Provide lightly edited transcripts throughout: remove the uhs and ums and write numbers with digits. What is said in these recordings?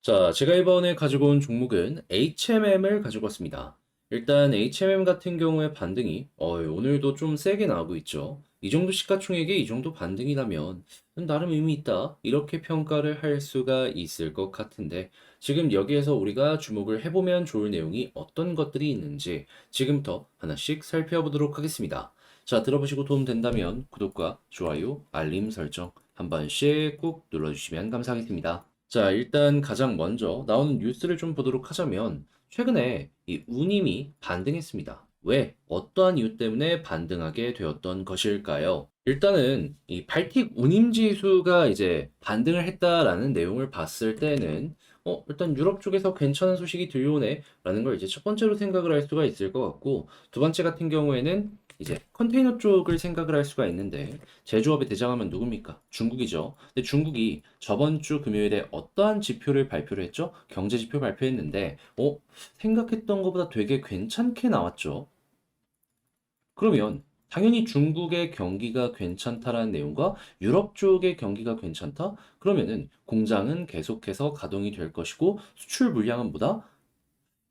자, 제가 이번에 가지고 온 종목은 HMM을 가지고 왔습니다. 일단 HMM 같은 경우에 반등이 오늘도 좀 세게 나오고 있죠. 이 정도 시가총액에 이 정도 반등이라면 나름 의미 있다. 이렇게 평가를 할 수가 있을 것 같은데 지금 여기에서 우리가 주목을 해보면 좋을 내용이 어떤 것들이 있는지 지금부터 하나씩 살펴보도록 하겠습니다. 자, 들어보시고 도움 된다면 구독과 좋아요, 알림 설정 한 번씩 꼭 눌러주시면 감사하겠습니다. 자, 일단 가장 먼저 나오는 뉴스를 좀 보도록 하자면, 최근에 이 우님이 반등했습니다. 왜? 어떠한 이유 때문에 반등하게 되었던 것일까요? 일단은 이 발틱 운임 지수가 이제 반등을 했다라는 내용을 봤을 때는, 일단 유럽 쪽에서 괜찮은 소식이 들려오네, 라는 걸 이제 첫 번째로 생각을 할 수가 있을 것 같고, 두 번째 같은 경우에는 이제 컨테이너 쪽을 생각을 할 수가 있는데, 제조업의 대장하면 누굽니까? 중국이죠. 근데 중국이 저번 주 금요일에 어떠한 지표를 발표를 했죠? 경제 지표 발표했는데, 생각했던 것보다 되게 괜찮게 나왔죠. 그러면 당연히 중국의 경기가 괜찮다라는 내용과 유럽 쪽의 경기가 괜찮다? 그러면은 공장은 계속해서 가동이 될 것이고 수출 물량은 보다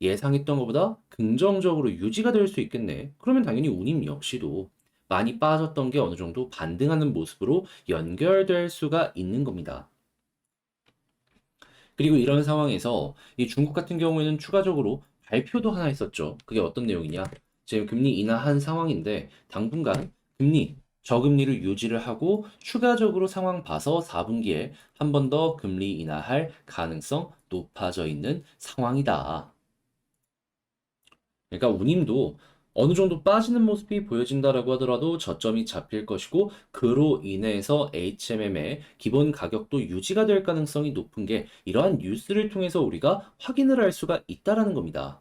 예상했던 것보다 긍정적으로 유지가 될 수 있겠네. 그러면 당연히 운임 역시도 많이 빠졌던 게 어느 정도 반등하는 모습으로 연결될 수가 있는 겁니다. 그리고 이런 상황에서 이 중국 같은 경우에는 추가적으로 발표도 하나 했었죠. 그게 어떤 내용이냐? 지금 금리 인하한 상황인데 당분간 금리 저금리를 유지를 하고 추가적으로 상황 봐서 4분기에 한 번 더 금리 인하할 가능성 높아져 있는 상황이다. 그러니까 운임도 어느 정도 빠지는 모습이 보여진다라고 하더라도 저점이 잡힐 것이고 그로 인해서 HMM의 기본 가격도 유지가 될 가능성이 높은 게 이러한 뉴스를 통해서 우리가 확인을 할 수가 있다라는 겁니다.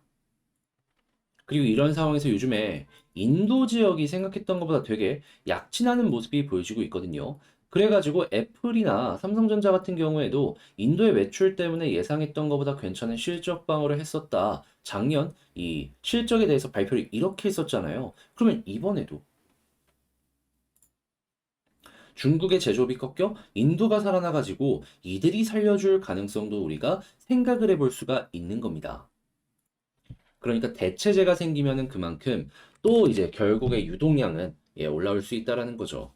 그리고 이런 상황에서 요즘에 인도 지역이 생각했던 것보다 되게 약진하는 모습이 보여지고 있거든요. 그래가지고 애플이나 삼성전자 같은 경우에도 인도의 매출 때문에 예상했던 것보다 괜찮은 실적 방어를 했었다. 작년 이 실적에 대해서 발표를 이렇게 했었잖아요. 그러면 이번에도 중국의 제조업이 꺾여 인도가 살아나가지고 이들이 살려줄 가능성도 우리가 생각을 해볼 수가 있는 겁니다. 그러니까 대체제가 생기면은 그만큼 또 이제 결국에 유동량은 올라올 수 있다라는 거죠.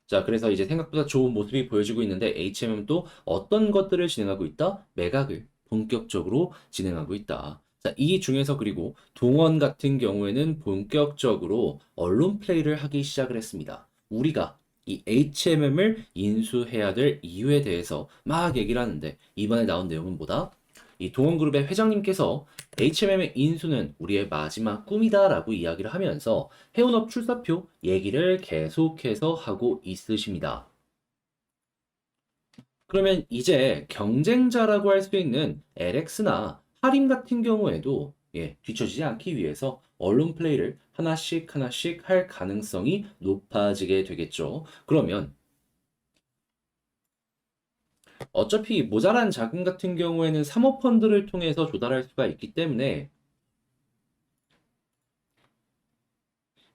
자, 그래서 이제 생각보다 좋은 모습이 보여지고 있는데 HMM도 어떤 것들을 진행하고 있다? 매각을 본격적으로 진행하고 있다. 자, 이 중에서 그리고 동원 같은 경우에는 본격적으로 언론 플레이를 하기 시작을 했습니다. 우리가 이 HMM을 인수해야 될 이유에 대해서 막 얘기를 하는데 이번에 나온 내용은 뭐다? 이 동원그룹의 회장님께서 HMM의 인수는 우리의 마지막 꿈이다라고 이야기를 하면서 해운업 출사표 얘기를 계속해서 하고 있으십니다. 그러면 이제 경쟁자라고 할 수 있는 LX나 하림 같은 경우에도 뒤처지지 않기 위해서 언론 플레이를 하나씩 하나씩 할 가능성이 높아지게 되겠죠. 그러면 어차피 모자란 자금 같은 경우에는 사모펀드를 통해서 조달할 수가 있기 때문에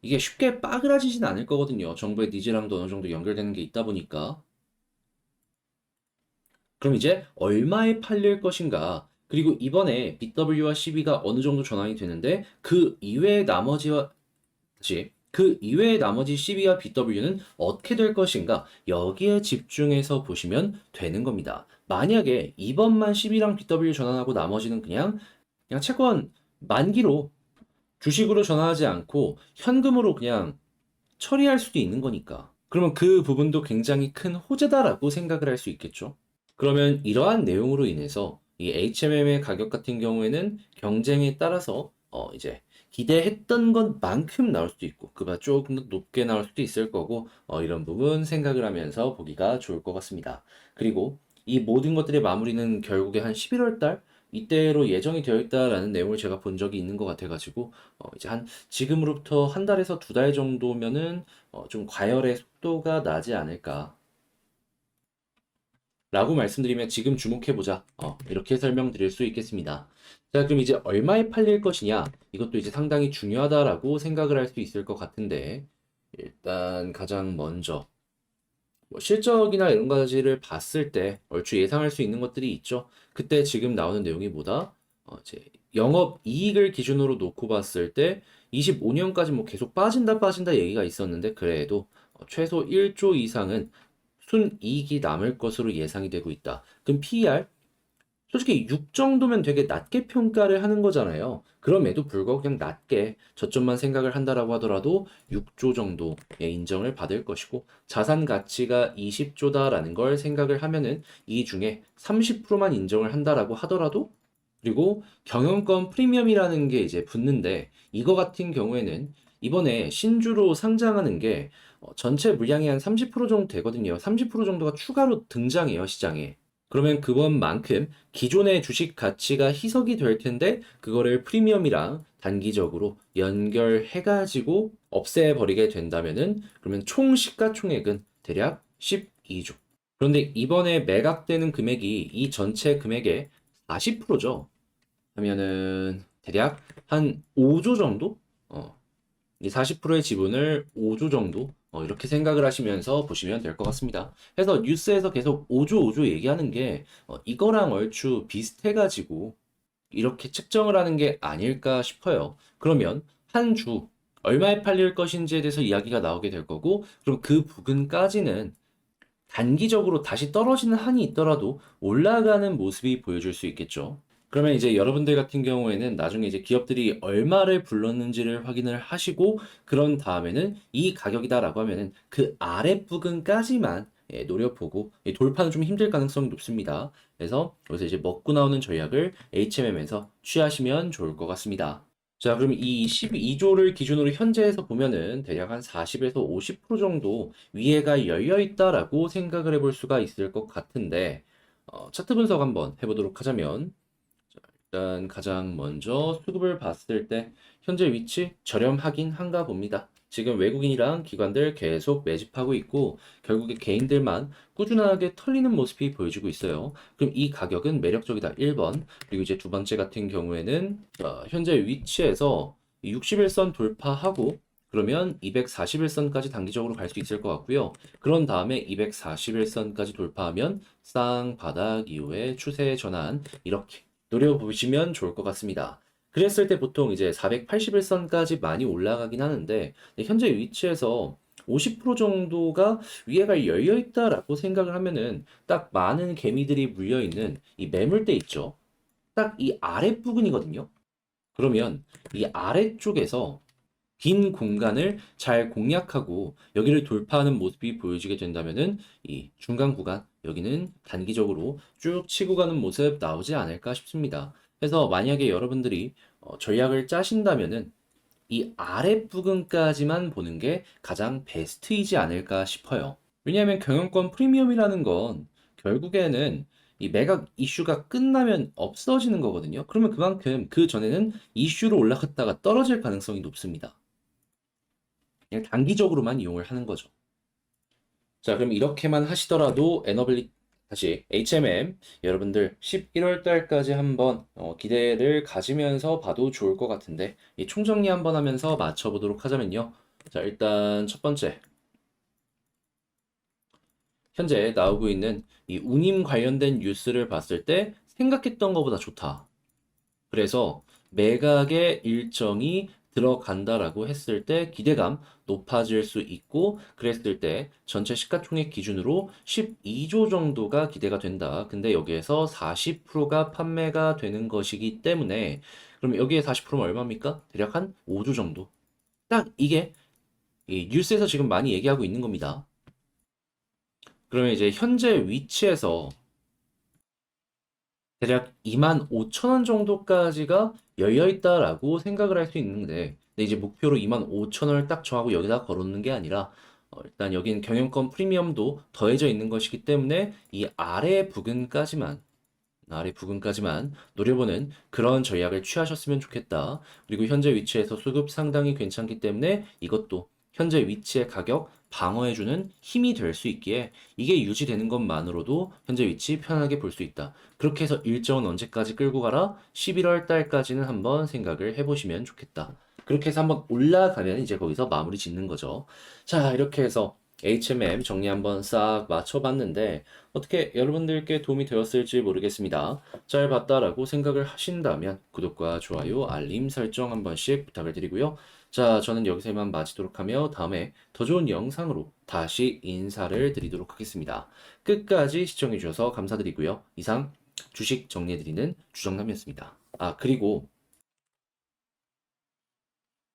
이게 쉽게 빠그라지진 않을 거거든요. 정부의 니즈랑도 어느 정도 연결되는 게 있다 보니까. 그럼 이제 얼마에 팔릴 것인가? 그리고 이번에 BW와 CB가 어느 정도 전환이 되는데 그 이외의 나머지와 그 이외의 나머지 CB와 BW는 어떻게 될 것인가? 여기에 집중해서 보시면 되는 겁니다. 만약에 이번만 CB랑 BW 전환하고 나머지는 그냥 채권 만기로 주식으로 전환하지 않고 현금으로 그냥 처리할 수도 있는 거니까. 그러면 그 부분도 굉장히 큰 호재다라고 생각을 할 수 있겠죠. 그러면 이러한 내용으로 인해서 이 HMM의 가격 같은 경우에는 경쟁에 따라서 이제 기대했던 것만큼 나올 수도 있고 그보다 조금 더 높게 나올 수도 있을 거고 이런 부분 생각을 하면서 보기가 좋을 것 같습니다. 그리고 이 모든 것들의 마무리는 결국에 한 11월 달 이때로 예정이 되어 있다라는 내용을 제가 본 적이 있는 것 같아가지고 이제 한 지금으로부터 한 달에서 두 달 정도면은 좀 과열의 속도가 나지 않을까 라고 말씀드리면 지금 주목해보자. 이렇게 설명드릴 수 있겠습니다. 자, 그럼 이제 얼마에 팔릴 것이냐? 이것도 이제 상당히 중요하다라고 생각을 할 수 있을 것 같은데, 일단 가장 먼저 뭐 실적이나 이런 가지를 봤을 때 얼추 예상할 수 있는 것들이 있죠. 그때 지금 나오는 내용이 뭐다? 이제 영업 이익을 기준으로 놓고 봤을 때 25년까지 뭐 계속 빠진다 얘기가 있었는데 그래도 최소 1조 이상은 순이익이 남을 것으로 예상이 되고 있다. 그럼 PER 솔직히 6 정도면 되게 낮게 평가를 하는 거잖아요. 그럼에도 불구하고 그냥 낮게 저점만 생각을 한다라고 하더라도 6조 정도의 인정을 받을 것이고 자산 가치가 20조다라는 걸 생각을 하면은 이 중에 30%만 인정을 한다라고 하더라도 그리고 경영권 프리미엄이라는 게 이제 붙는데 이거 같은 경우에는 이번에 신주로 상장하는 게 전체 물량이 한 30% 정도 되거든요. 30% 정도가 추가로 등장해요, 시장에. 그러면 그것만큼 기존의 주식 가치가 희석이 될 텐데 그거를 프리미엄이랑 단기적으로 연결해가지고 없애버리게 된다면은 그러면 총 시가총액은 대략 12조. 그런데 이번에 매각되는 금액이 이 전체 금액의 40%죠. 하면은 대략 한 5조 정도? 이 40%의 지분을 5조 정도 이렇게 생각을 하시면서 보시면 될 것 같습니다. 그래서 뉴스에서 계속 5조 5조 얘기하는 게 이거랑 얼추 비슷해가지고 이렇게 측정을 하는 게 아닐까 싶어요. 그러면 한 주 얼마에 팔릴 것인지에 대해서 이야기가 나오게 될 거고 그럼 그 부근까지는 단기적으로 다시 떨어지는 한이 있더라도 올라가는 모습이 보여줄 수 있겠죠. 그러면 이제 여러분들 같은 경우에는 나중에 이제 기업들이 얼마를 불렀는지를 확인을 하시고 그런 다음에는 이 가격이다라고 하면은 그 아랫부분까지만 노려보고 돌파는 좀 힘들 가능성이 높습니다. 그래서 여기서 이제 먹고 나오는 전략을 HMM에서 취하시면 좋을 것 같습니다. 자, 그럼 이 12조를 기준으로 현재에서 보면은 대략 한 40에서 50% 정도 위에가 열려 있다라고 생각을 해볼 수가 있을 것 같은데, 차트 분석 한번 해보도록 하자면, 일단 가장 먼저 수급을 봤을 때 현재 위치 저렴하긴 한가 봅니다. 지금 외국인이랑 기관들 계속 매집하고 있고 결국에 개인들만 꾸준하게 털리는 모습이 보여지고 있어요. 그럼 이 가격은 매력적이다. 1번. 그리고 이제 두 번째 같은 경우에는 현재 위치에서 61선 돌파하고 그러면 241선까지 단기적으로 갈 수 있을 것 같고요. 그런 다음에 241선까지 돌파하면 쌍바닥 이후에 추세 전환 이렇게 노려보시면 좋을 것 같습니다. 그랬을 때 보통 이제 481선까지 많이 올라가긴 하는데 현재 위치에서 50% 정도가 위에가 열려 있다라고 생각을 하면은 딱 많은 개미들이 물려 있는 이 매물대 있죠. 딱 이 아랫부분이거든요. 그러면 이 아래쪽에서 빈 공간을 잘 공략하고 여기를 돌파하는 모습이 보여지게 된다면은 이 중간 구간 여기는 단기적으로 쭉 치고 가는 모습 나오지 않을까 싶습니다. 그래서 만약에 여러분들이 전략을 짜신다면은 이 아랫부분까지만 보는 게 가장 베스트이지 않을까 싶어요. 왜냐하면 경영권 프리미엄이라는 건 결국에는 이 매각 이슈가 끝나면 없어지는 거거든요. 그러면 그만큼 그 전에는 이슈로 올라갔다가 떨어질 가능성이 높습니다. 그냥 단기적으로만 이용을 하는 거죠. 자, 그럼 이렇게만 하시더라도 에너블리 다시 HMM 여러분들 11월 달까지 한번 기대를 가지면서 봐도 좋을 것 같은데 이 총정리 한번 하면서 맞춰보도록 하자면요. 자, 일단 첫 번째 현재 나오고 있는 이 운임 관련된 뉴스를 봤을 때 생각했던 것보다 좋다. 그래서 매각의 일정이 들어간다라고 했을 때 기대감 높아질 수 있고 그랬을 때 전체 시가총액 기준으로 12조 정도가 기대가 된다. 근데 여기에서 40%가 판매가 되는 것이기 때문에 그럼 여기에 40%면 얼마입니까? 대략 한 5조 정도. 딱 이게 이 뉴스에서 지금 많이 얘기하고 있는 겁니다. 그러면 이제 현재 위치에서 대략 2만 5천 원 정도까지가 열려 있다라고 생각을 할 수 있는데, 근데 이제 목표로 2만 5천 원을 딱 정하고 여기다 걸어놓는 게 아니라, 일단 여긴 경영권 프리미엄도 더해져 있는 것이기 때문에 이 아래 부근까지만 노려보는 그런 전략을 취하셨으면 좋겠다. 그리고 현재 위치에서 수급 상당히 괜찮기 때문에 이것도 현재 위치의 가격 방어해주는 힘이 될 수 있기에 이게 유지되는 것만으로도 현재 위치 편하게 볼 수 있다. 그렇게 해서 일정은 언제까지 끌고 가라? 11월 달까지는 한번 생각을 해보시면 좋겠다. 그렇게 해서 한번 올라가면 이제 거기서 마무리 짓는 거죠. 자, 이렇게 해서 HMM 정리 한번 싹 맞춰봤는데 어떻게 여러분들께 도움이 되었을지 모르겠습니다. 잘 봤다라고 생각을 하신다면 구독과 좋아요, 알림 설정 한 번씩 부탁을 드리고요. 자, 저는 여기서 이만 마치도록 하며 다음에 더 좋은 영상으로 다시 인사를 드리도록 하겠습니다. 끝까지 시청해 주셔서 감사드리고요. 이상 주식 정리해드리는 주정남이었습니다. 아, 그리고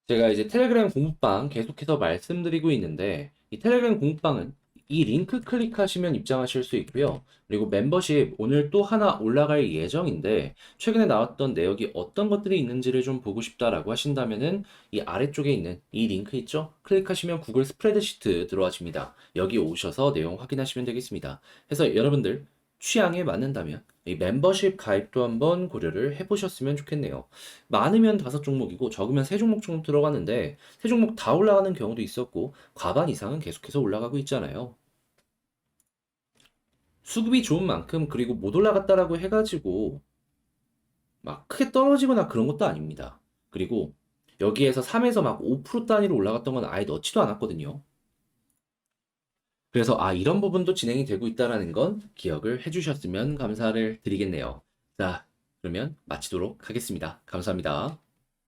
제가 이제 텔레그램 공부방 계속해서 말씀드리고 있는데, 이 텔레그램 공부방은 이 링크 클릭하시면 입장하실 수 있고요. 그리고 멤버십 오늘 또 하나 올라갈 예정인데, 최근에 나왔던 내역이 어떤 것들이 있는지를 좀 보고 싶다라고 하신다면은, 이 아래쪽에 있는 이 링크 있죠? 클릭하시면 구글 스프레드시트 들어와집니다. 여기 오셔서 내용 확인하시면 되겠습니다. 그래서 여러분들 취향에 맞는다면 이 멤버십 가입도 한번 고려를 해보셨으면 좋겠네요. 많으면 5종목이고 적으면 3종목 정도 들어가는데 3종목 다 올라가는 경우도 있었고 과반 이상은 계속해서 올라가고 있잖아요. 수급이 좋은 만큼 그리고 못 올라갔다라고 해가지고 막 크게 떨어지거나 그런 것도 아닙니다. 그리고 여기에서 3에서 막 5% 단위로 올라갔던 건 아예 넣지도 않았거든요. 그래서 이런 부분도 진행이 되고 있다는 건 기억을 해주셨으면 감사를 드리겠네요. 자, 그러면 마치도록 하겠습니다. 감사합니다.